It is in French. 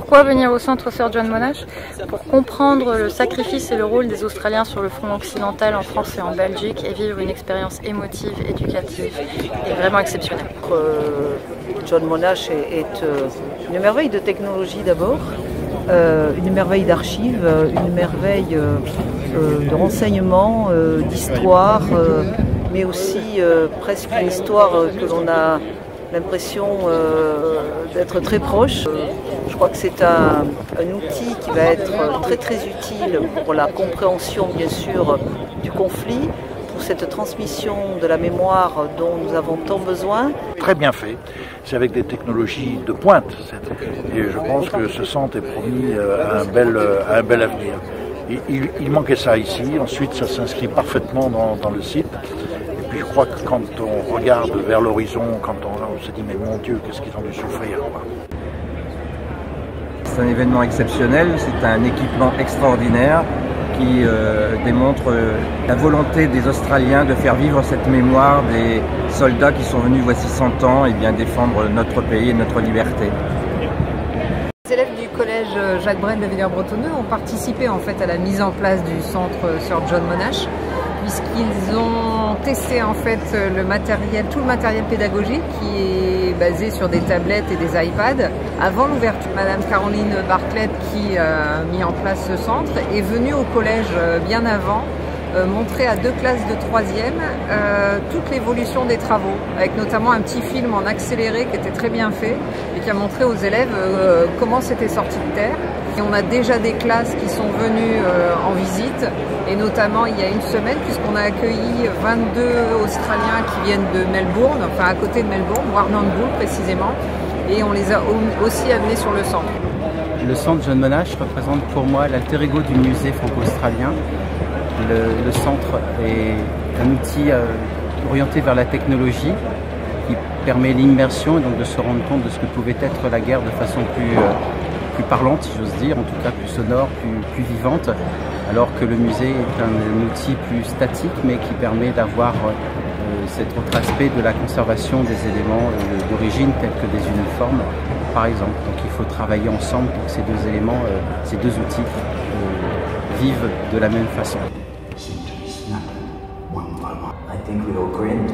Pourquoi venir au centre Sir John Monash? Pour comprendre le sacrifice et le rôle des Australiens sur le front occidental en France et en Belgique et vivre une expérience émotive, éducative et vraiment exceptionnelle. John Monash est une merveille de technologie d'abord, une merveille d'archives, une merveille de renseignements, d'histoire, mais aussi presque une histoire que l'on a l'impression d'être très proche. Je crois que c'est un outil qui va être très très utile pour la compréhension bien sûr du conflit, pour cette transmission de la mémoire dont nous avons tant besoin. Très bien fait, c'est avec des technologies de pointe et je pense que ce centre est promis à un bel avenir. Il manquait ça ici, ensuite ça s'inscrit parfaitement dans le site. Et puis je crois que quand on regarde vers l'horizon, quand on se dit mais mon Dieu, qu'est-ce qu'ils ont dû souffrir, quoi. C'est un événement exceptionnel, c'est un équipement extraordinaire qui démontre la volonté des Australiens de faire vivre cette mémoire des soldats qui sont venus voici 100 ans et bien défendre notre pays et notre liberté. Les élèves du collège Jacques Brel de Villers-Bretonneux ont participé en fait à la mise en place du centre Sir John Monash, puisqu'ils ont testé en fait tout le matériel pédagogique qui est basé sur des tablettes et des iPads. Avant l'ouverture, Madame Caroline Bartlett, qui a mis en place ce centre, est venue au collège bien avant montrer à 2 classes de 3e toute l'évolution des travaux, avec notamment un petit film en accéléré qui était très bien fait et qui a montré aux élèves comment c'était sorti de terre. Et on a déjà des classes qui sont venues en visite, et notamment il y a une semaine, puisqu'on a accueilli 22 Australiens qui viennent de Melbourne, enfin à côté de Melbourne, Warrnambool précisément, et on les a aussi amenés sur le centre. Le centre John Monash représente pour moi l'alter ego du musée franco-australien. Le centre est un outil orienté vers la technologie qui permet l'immersion et donc de se rendre compte de ce que pouvait être la guerre de façon plus parlante, si j'ose dire, en tout cas plus sonore, plus vivante, alors que le musée est un outil plus statique mais qui permet d'avoir cet autre aspect de la conservation des éléments d'origine tels que des uniformes par exemple. Donc il faut travailler ensemble pour que ces deux éléments, ces deux outils vivent de la même façon. I think we all grinned.